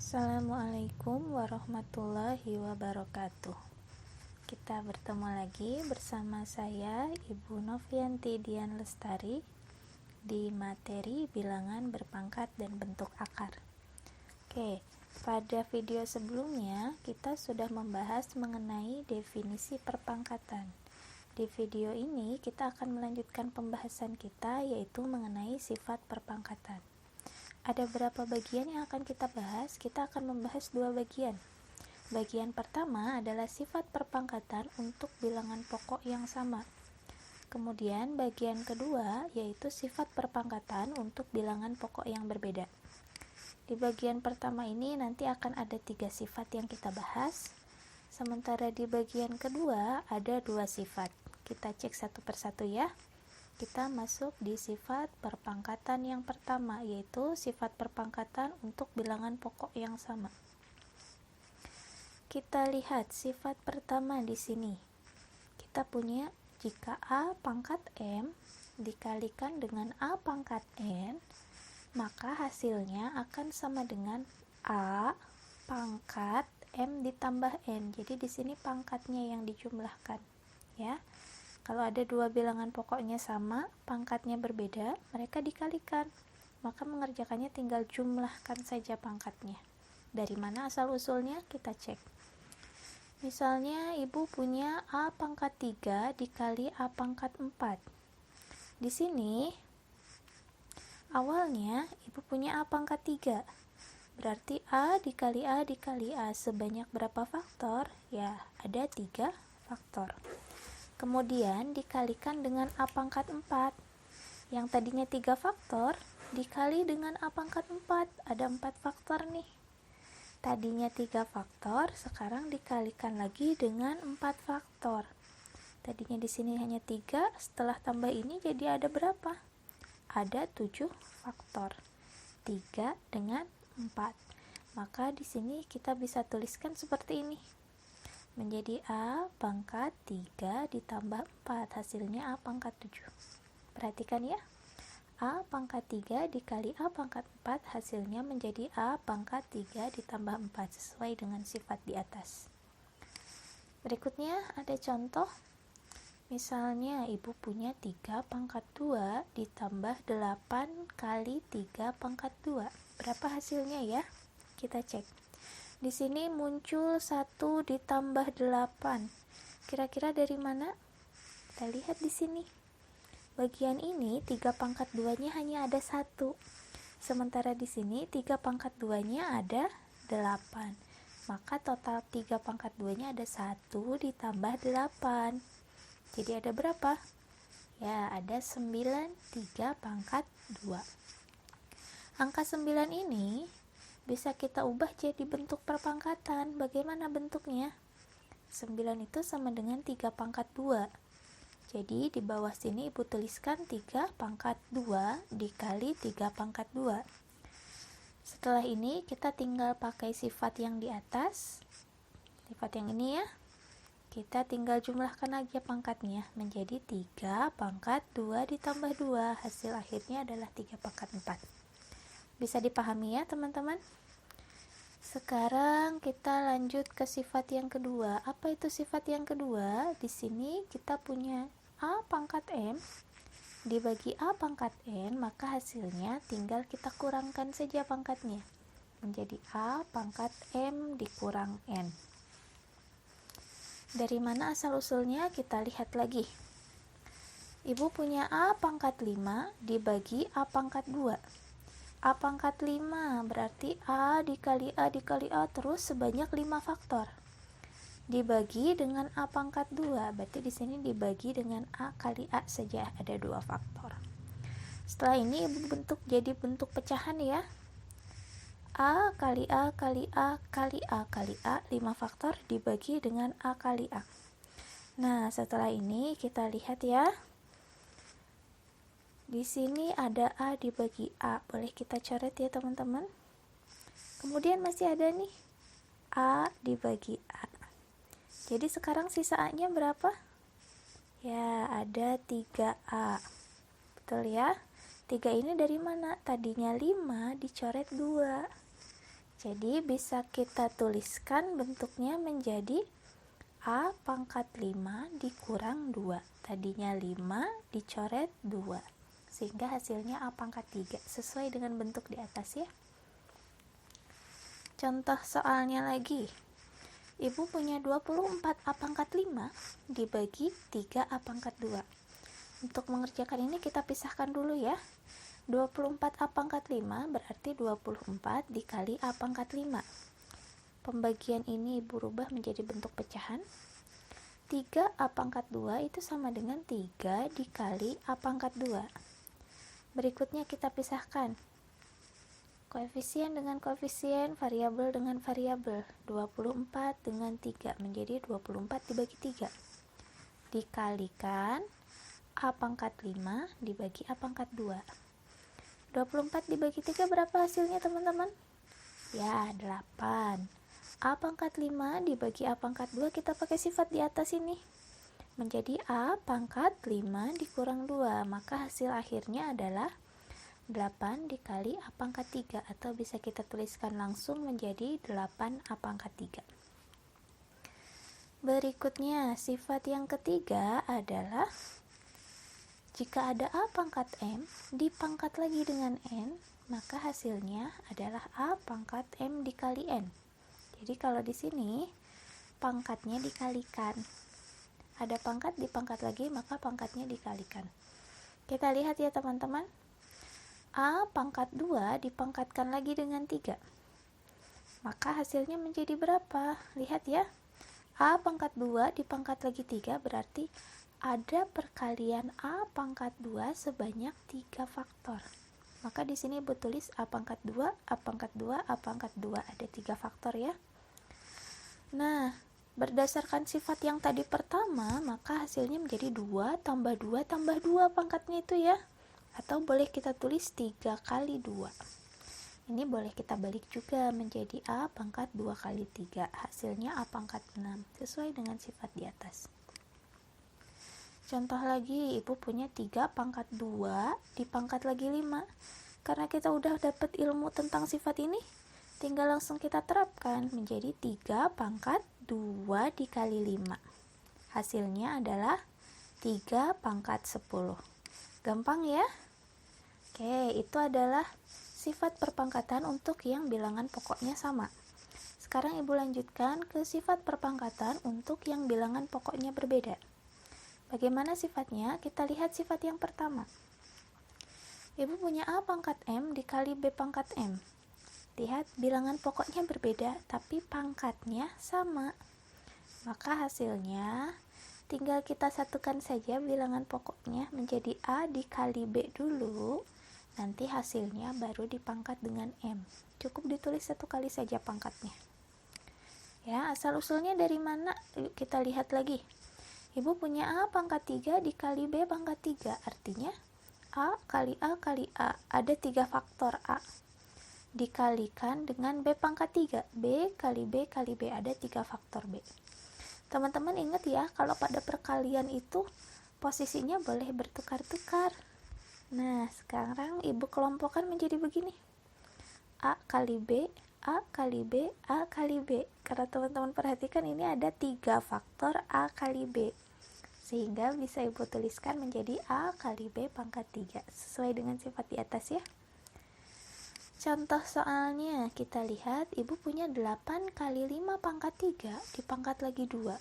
Assalamualaikum warahmatullahi wabarakatuh. Kita bertemu lagi bersama saya Ibu Novianti Dian Lestari di materi bilangan berpangkat dan bentuk akar. Oke, pada video sebelumnya kita sudah membahas mengenai definisi perpangkatan. Di video ini kita akan melanjutkan pembahasan kita, yaitu mengenai sifat perpangkatan. Ada berapa bagian yang akan kita bahas? Kita akan membahas dua bagian. Bagian pertama adalah sifat perpangkatan untuk bilangan pokok yang sama. Kemudian bagian kedua yaitu sifat perpangkatan untuk bilangan pokok yang berbeda. Di bagian pertama ini nanti akan ada 3 sifat yang kita bahas. Sementara di bagian kedua ada 2 sifat. Kita cek satu persatu ya. Kita masuk di sifat perpangkatan yang pertama, yaitu sifat perpangkatan untuk bilangan pokok yang sama. Kita lihat sifat pertama di sini. Kita punya jika A pangkat M dikalikan dengan A pangkat N, maka hasilnya akan sama dengan A pangkat M ditambah N. Jadi di sini pangkatnya yang dijumlahkan, ya. Kalau ada dua bilangan pokoknya sama, pangkatnya berbeda, mereka dikalikan. Maka mengerjakannya tinggal jumlahkan saja pangkatnya. Dari mana asal-usulnya? Kita cek. Misalnya ibu punya A pangkat 3 dikali A pangkat 4. Di sini, awalnya ibu punya A pangkat 3. Berarti A dikali A dikali A sebanyak berapa faktor? Ya, ada 3 faktor. Kemudian dikalikan dengan A pangkat 4. Yang tadinya 3 faktor, dikali dengan A pangkat 4. Ada 4 faktor nih. Tadinya 3 faktor, sekarang dikalikan lagi dengan 4 faktor. Tadinya di sini hanya 3, setelah tambah ini jadi ada berapa? Ada 7 faktor. 3 dengan 4. Maka di sini kita bisa tuliskan seperti ini. Menjadi A pangkat 3 ditambah 4, hasilnya A pangkat 7. Perhatikan ya, A pangkat 3 dikali A pangkat 4, hasilnya menjadi A pangkat 3 ditambah 4, sesuai dengan sifat di atas. Berikutnya ada contoh. Misalnya ibu punya 3 pangkat 2 ditambah 8 kali 3 pangkat 2. Berapa hasilnya ya? Kita cek. Di sini muncul 1 ditambah 8. Kira-kira dari mana? Kita lihat di sini. Bagian ini 3 pangkat 2-nya hanya ada 1. Sementara di sini 3 pangkat 2-nya ada 8. Maka total 3 pangkat 2-nya ada 1 ditambah 8. Jadi ada berapa? Ya, ada 9, 3 pangkat 2. Angka 9 ini bisa kita ubah jadi bentuk perpangkatan. Bagaimana bentuknya? 9 itu sama dengan 3 pangkat 2. Jadi di bawah sini ibu tuliskan 3 pangkat 2 dikali 3 pangkat 2. Setelah ini kita tinggal pakai sifat yang di atas. Sifat yang ini ya. Kita tinggal jumlahkan lagi pangkatnya menjadi 3 pangkat 2 ditambah 2. Hasil akhirnya adalah 3 pangkat 4. Bisa dipahami ya teman-teman? Sekarang kita lanjut ke sifat yang kedua. Apa itu sifat yang kedua? Di sini kita punya A pangkat M dibagi A pangkat N, maka hasilnya tinggal kita kurangkan saja pangkatnya. Menjadi A pangkat M dikurang N. Dari mana asal-usulnya? Kita lihat lagi. Ibu punya A pangkat 5 dibagi A pangkat 2. A pangkat 5 berarti A dikali A dikali A terus sebanyak 5 faktor. Dibagi dengan A pangkat 2, berarti di sini dibagi dengan A kali A saja, ada 2 faktor. Setelah ini ibu bentuk jadi bentuk pecahan ya. A kali A kali A kali A kali A, 5 faktor dibagi dengan A kali A. Nah, setelah ini kita lihat ya. Di sini ada A dibagi A, boleh kita coret ya teman-teman. Kemudian masih ada nih A dibagi A. Jadi sekarang sisa A-nya berapa? Ya, ada 3A. Betul ya? 3 ini dari mana? Tadinya 5 dicoret 2. Jadi bisa kita tuliskan bentuknya menjadi A pangkat 5 dikurang 2. Tadinya 5 dicoret 2. Sehingga hasilnya A pangkat 3. Sesuai dengan bentuk di atas ya. Contoh soalnya lagi. Ibu punya 24 A pangkat 5 dibagi 3 A pangkat 2. Untuk mengerjakan ini kita pisahkan dulu ya. 24 A pangkat 5 berarti 24 dikali A pangkat 5. Pembagian ini Ibu rubah menjadi bentuk pecahan. 3 A pangkat 2 itu sama dengan 3 dikali A pangkat 2. Berikutnya kita pisahkan. Koefisien dengan koefisien, variabel dengan variabel. 24 dengan 3 menjadi 24 dibagi 3. Dikalikan A pangkat 5 dibagi A pangkat 2. 24 dibagi 3 berapa hasilnya teman-teman? Ya, 8. A pangkat 5 dibagi A pangkat 2 kita pakai sifat di atas ini. Menjadi A pangkat 5 dikurang 2. Maka hasil akhirnya adalah 8 dikali A pangkat 3. Atau bisa kita tuliskan langsung menjadi 8 A pangkat 3. Berikutnya, sifat yang ketiga adalah jika ada A pangkat M dipangkat lagi dengan N, maka hasilnya adalah A pangkat M dikali N. Jadi kalau di sini pangkatnya dikalikan. Ada pangkat dipangkat lagi, maka pangkatnya dikalikan. Kita lihat ya teman-teman. A pangkat 2 dipangkatkan lagi dengan 3. Maka hasilnya menjadi berapa? Lihat ya. A pangkat 2 dipangkat lagi 3 berarti ada perkalian A pangkat 2 sebanyak 3 faktor. Maka di sini Ibu tulis A pangkat 2, A pangkat 2, A pangkat 2. Ada 3 faktor ya. Nah, berdasarkan sifat yang tadi pertama, maka hasilnya menjadi 2 tambah 2 tambah 2 pangkatnya itu ya. Atau boleh kita tulis 3 kali 2. Ini boleh kita balik juga menjadi A pangkat 2 kali 3. Hasilnya A pangkat 6. Sesuai dengan sifat di atas. Contoh lagi, Ibu punya 3 pangkat 2 dipangkat lagi 5. Karena kita udah dapat ilmu tentang sifat ini, tinggal langsung kita terapkan menjadi 3 pangkat 2 dikali 5. Hasilnya adalah 3 pangkat 10. Gampang ya? Oke, itu adalah sifat perpangkatan untuk yang bilangan pokoknya sama. Sekarang Ibu lanjutkan ke sifat perpangkatan untuk yang bilangan pokoknya berbeda. Bagaimana sifatnya? Kita lihat sifat yang pertama. Ibu punya A pangkat M dikali B pangkat M. Lihat, bilangan pokoknya berbeda, tapi pangkatnya sama. Maka hasilnya, tinggal kita satukan saja bilangan pokoknya menjadi A dikali B dulu. Nanti hasilnya baru dipangkat dengan M. Cukup ditulis satu kali saja pangkatnya. Ya, asal-usulnya dari mana? Yuk kita lihat lagi. Ibu punya A pangkat 3 dikali B pangkat 3. Artinya A kali A kali A. Ada 3 faktor A. Dikalikan dengan B pangkat 3. B kali B kali B. Ada 3 faktor B. Teman-teman ingat ya, kalau pada perkalian itu posisinya boleh bertukar-tukar. Nah, sekarang Ibu kelompokkan menjadi begini. A kali B, A kali B, A kali B. Karena teman-teman perhatikan ini ada 3 faktor A kali B. Sehingga bisa Ibu tuliskan menjadi A kali B pangkat 3. Sesuai dengan sifat di atas ya. Contoh soalnya, kita lihat Ibu punya 8 kali 5 pangkat 3 dipangkat lagi 2.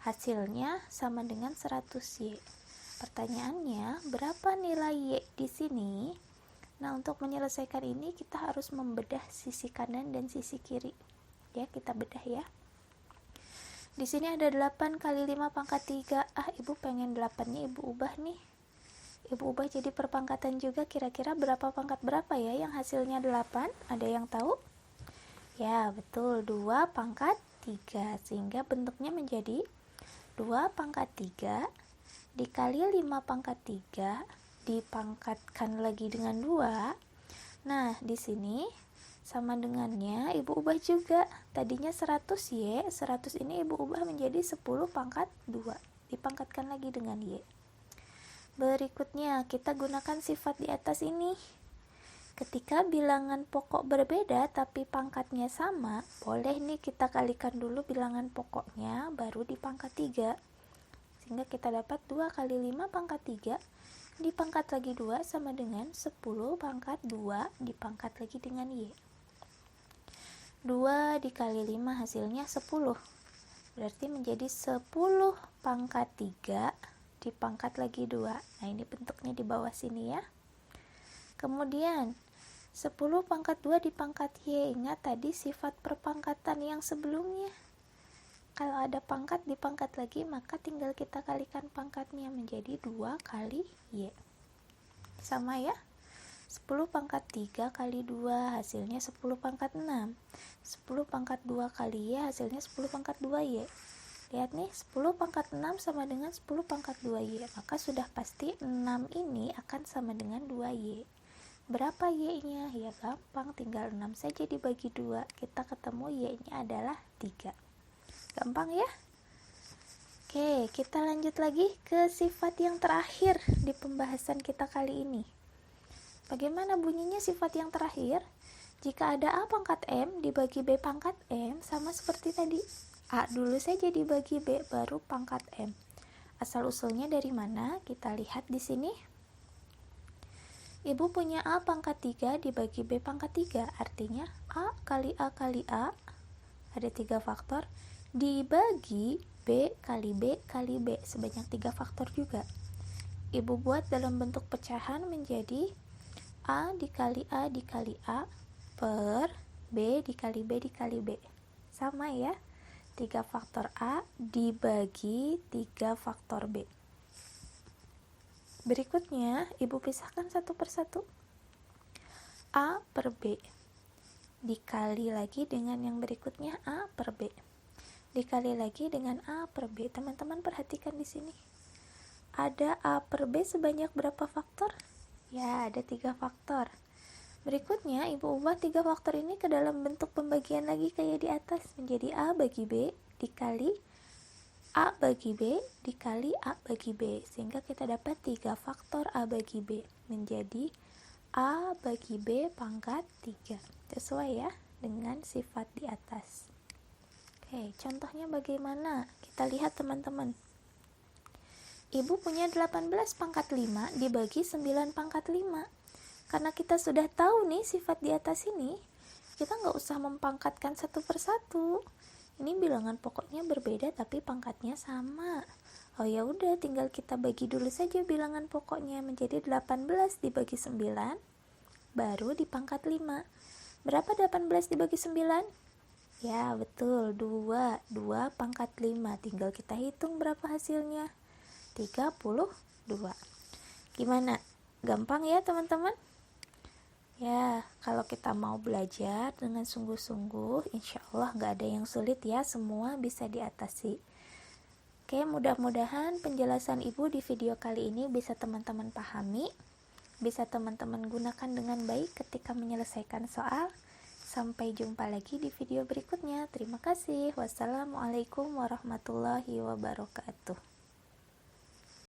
Hasilnya sama dengan 100Y. Pertanyaannya, berapa nilai Y di sini? Nah, untuk menyelesaikan ini kita harus membedah sisi kanan dan sisi kiri. Ya, kita bedah ya. Di sini ada 8 kali 5 pangkat 3. Ibu pengen 8-nya Ibu ubah nih. Ibu ubah jadi perpangkatan juga, kira-kira berapa pangkat berapa ya yang hasilnya 8? Ada yang tahu? Ya, betul, 2 pangkat 3. Sehingga bentuknya menjadi 2 pangkat 3 dikali 5 pangkat 3 dipangkatkan lagi dengan 2. Nah, di sini sama dengannya Ibu ubah juga. Tadinya 100Y, 100 ini Ibu ubah menjadi 10 pangkat 2. Dipangkatkan lagi dengan Y. Berikutnya, kita gunakan sifat di atas ini. Ketika bilangan pokok berbeda tapi pangkatnya sama, boleh nih kita kalikan dulu bilangan pokoknya baru dipangkat 3. Sehingga kita dapat 2 kali 5 pangkat 3 dipangkat lagi 2 sama dengan 10 pangkat 2 dipangkat lagi dengan Y. 2 dikali 5 hasilnya 10. Berarti menjadi 10 pangkat 3 dipangkat lagi 2. Nah, ini bentuknya di bawah sini ya. Kemudian 10 pangkat 2 dipangkat Y. Ingat tadi sifat perpangkatan yang sebelumnya. Kalau ada pangkat dipangkat lagi, maka tinggal kita kalikan pangkatnya menjadi 2 kali Y. Sama ya. 10 pangkat 3 kali 2 hasilnya 10 pangkat 6. 10 pangkat 2 kali Y hasilnya 10 pangkat 2Y. Lihat nih, 10 pangkat 6 sama dengan 10 pangkat 2Y. Maka sudah pasti 6 ini akan sama dengan 2Y. Berapa Y-nya? Ya gampang, tinggal 6 saja dibagi 2. Kita ketemu Y-nya adalah 3. Gampang ya? Oke, kita lanjut lagi ke sifat yang terakhir di pembahasan kita kali ini. Bagaimana bunyinya sifat yang terakhir? Jika ada A pangkat M dibagi B pangkat M, sama seperti tadi. A dulu saja dibagi B, baru pangkat M. Asal-usulnya dari mana? Kita lihat di sini. Ibu punya A pangkat 3 dibagi B pangkat 3, artinya A kali A kali A, ada 3 faktor, dibagi B kali B kali B, sebanyak 3 faktor juga. Ibu buat dalam bentuk pecahan menjadi A dikali A dikali A per B dikali B dikali B. Sama ya, 3 faktor A dibagi 3 faktor B. Berikutnya, ibu pisahkan satu persatu. A per B dikali lagi dengan yang berikutnya A per B dikali lagi dengan A per B. Teman-teman perhatikan di sini. Ada A per B sebanyak berapa faktor? Ya, ada 3 faktor. Berikutnya, ibu ubah 3 faktor ini ke dalam bentuk pembagian lagi kayak di atas, menjadi A bagi B dikali A bagi B dikali A bagi B, sehingga kita dapat 3 faktor A bagi B menjadi A bagi B pangkat 3. Sesuai ya dengan sifat di atas. Oke, contohnya bagaimana? Kita lihat teman-teman. Ibu punya 18 pangkat 5 dibagi 9 pangkat 5. Karena kita sudah tahu nih sifat di atas ini, kita nggak usah mempangkatkan satu persatu. Ini bilangan pokoknya berbeda tapi pangkatnya sama. Oh ya udah, tinggal kita bagi dulu saja bilangan pokoknya menjadi 18 dibagi 9 baru dipangkat 5. Berapa 18 dibagi 9? Ya, betul, 2 pangkat 5. Tinggal kita hitung berapa hasilnya. 32. Gimana? Gampang ya, teman-teman? Ya, kalau kita mau belajar dengan sungguh-sungguh, insya Allah nggak ada yang sulit ya, semua bisa diatasi. Oke, mudah-mudahan penjelasan ibu di video kali ini bisa teman-teman pahami, bisa teman-teman gunakan dengan baik ketika menyelesaikan soal. Sampai jumpa lagi di video berikutnya. Terima kasih. Wassalamualaikum warahmatullahi wabarakatuh.